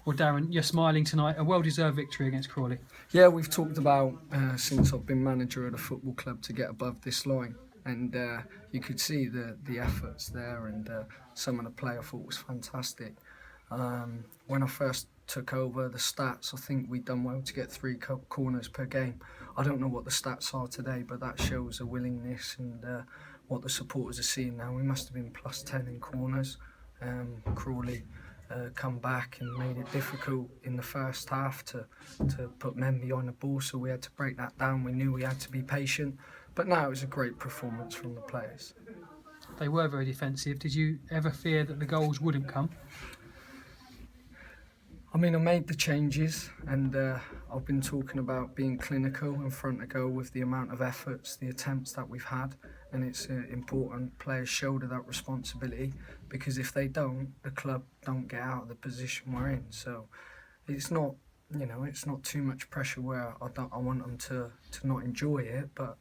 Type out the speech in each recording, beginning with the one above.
Well, Darren, you're smiling tonight. A well-deserved victory against Crawley. Yeah, we've talked about since I've been manager at a football club to get above this line, and you could see the efforts there, and some of the play I thought was fantastic. When I first took over, the stats, I think we'd done well to get 3 corners per game. I don't know what the stats are today, but that shows a willingness and what the supporters are seeing now. We must have been +10 in corners. Crawley come back and made it difficult in the first half to put men behind the ball, so we had to break that down. We knew we had to be patient, but now it was a great performance from the players. They were very defensive. Did you ever fear that the goals wouldn't come? I mean, I made the changes, and I've been talking about being clinical in front of goal with the amount of efforts, the attempts that we've had, and it's important players shoulder that responsibility, because if they don't, the club don't get out of the position we're in. So it's not, it's not too much pressure where I want them to not enjoy it, but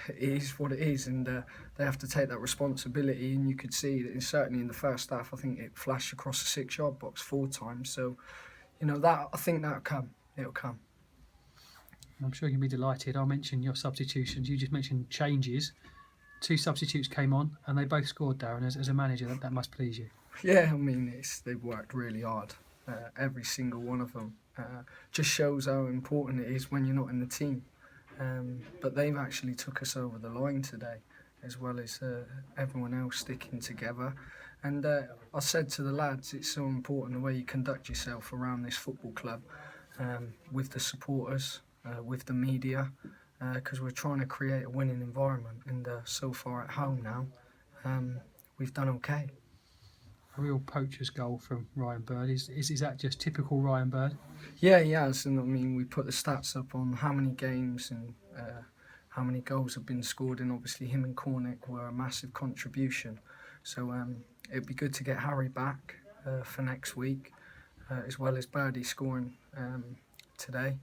it is what it is, and they have to take that responsibility. And you could see that certainly in the first half, I think it flashed across the 6-yard box 4 times. So, that I think that'll come. It'll come. I'm sure you'll be delighted. I'll mention your substitutions. You just mentioned changes. 2 substitutes came on, and they both scored, Darren. As a manager, that must please you. Yeah, I mean, they've worked really hard. Every single one of them just shows how important it is when you're not in the team. But they've actually took us over the line today, as well as everyone else sticking together. And I said to the lads, it's so important the way you conduct yourself around this football club, with the supporters, with the media, because we're trying to create a winning environment. And so far at home now, we've done okay. A real poacher's goal from Ryan Bird. Is that just typical Ryan Bird? Yeah, he has. And I mean, we put the stats up on how many games and how many goals have been scored, and obviously him and Cornick were a massive contribution. So it'd be good to get Harry back for next week, as well as Birdie scoring today.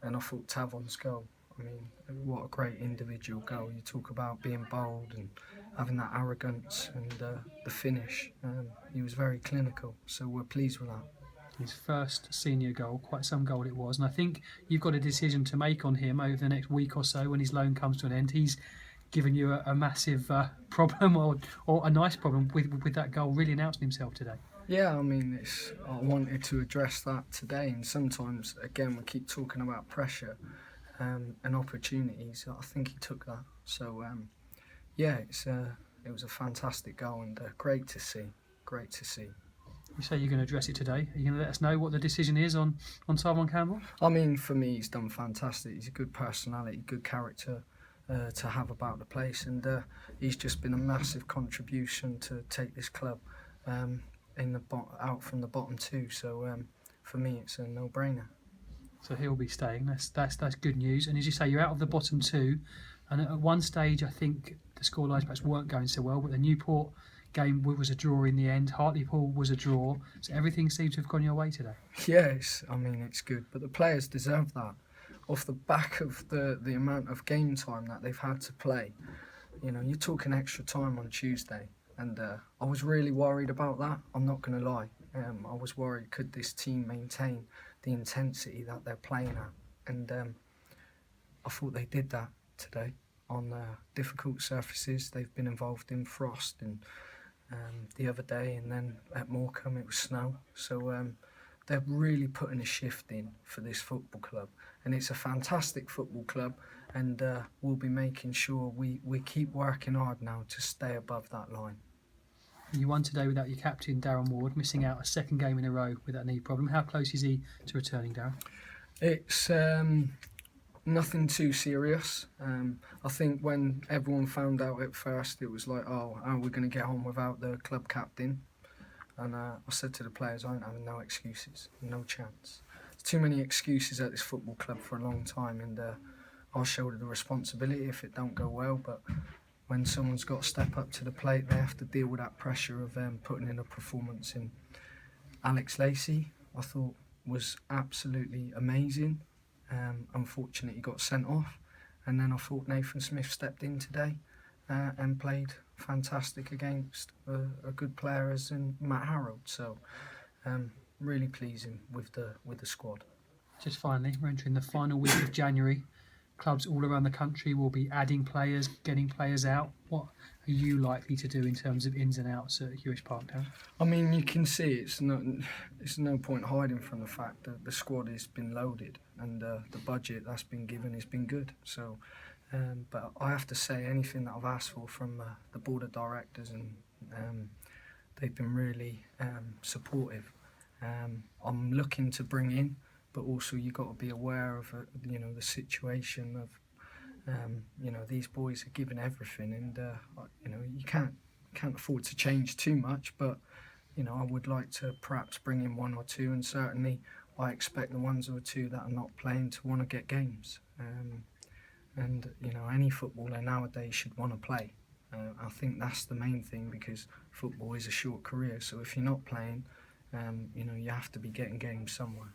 And I thought Tavon's goal, I mean, what a great individual goal. You talk about being bold and having that arrogance, and the finish. He was very clinical, so we're pleased with that. His first senior goal, quite some goal it was. And I think you've got a decision to make on him over the next week or so when his loan comes to an end. He's given you a massive problem or a nice problem with that goal, really announcing himself today. Yeah, I mean, I wanted to address that today, and sometimes, again, we keep talking about pressure and opportunities. I think he took that. So, yeah, it was a fantastic goal, and great to see. Great to see. You say you're going to address it today. Are you going to let us know what the decision is on Tavon Campbell? I mean, for me, he's done fantastic. He's a good personality, good character to have about the place, and he's just been a massive contribution to take this club out from the bottom 2. So for me, it's a no-brainer. So he'll be staying. That's good news. And as you say, you're out of the bottom 2, and at one stage, I think the scorelines perhaps weren't going so well, but the Newport game was a draw in the end. Hartlepool was a draw, so everything seems to have gone your way today. Yes, I mean, it's good, but the players deserve that. Off the back of the amount of game time that they've had to play, you're talking extra time on Tuesday, and I was really worried about that. I'm not going to lie. I was worried, could this team maintain the intensity that they're playing at? And I thought they did that today on difficult surfaces. They've been involved in frost and the other day, and then at Morecambe it was snow. So they're really putting a shift in for this football club, and it's a fantastic football club, and we'll be making sure we keep working hard now to stay above that line. You won today without your captain, Darren Ward, missing out a second game in a row with that knee problem. How close is he to returning, Darren? It's nothing too serious. I think when everyone found out at first, it was like, oh, how are we going to get on without the club captain? And I said to the players, I ain't having no excuses, no chance. There's too many excuses at this football club for a long time, and I'll shoulder the responsibility if it don't go well. But when someone's got to step up to the plate, they have to deal with that pressure of putting in a performance. And Alex Lacey, I thought, was absolutely amazing. Unfortunately, he got sent off. And then I thought Nathan Smith stepped in today and played fantastic against a good player as in Matt Harrold. So really pleasing with the squad. Just finally, we're entering the final week of January. Clubs all around the country will be adding players, getting players out. What are you likely to do in terms of ins and outs at Hewish Park, Darren? I mean, you can see it's no point hiding from the fact that the squad has been loaded and the budget that's been given has been good. So, but I have to say, anything that I've asked for from the board of directors, and they've been really supportive. I'm looking to bring in, but also you got to be aware of the situation of these boys are giving everything, and you can't afford to change too much, but I would like to perhaps bring in one or two, and certainly I expect the ones or two that are not playing to want to get games. And any footballer nowadays should want to play. I think that's the main thing, because football is a short career, so if you're not playing, you have to be getting games somewhere.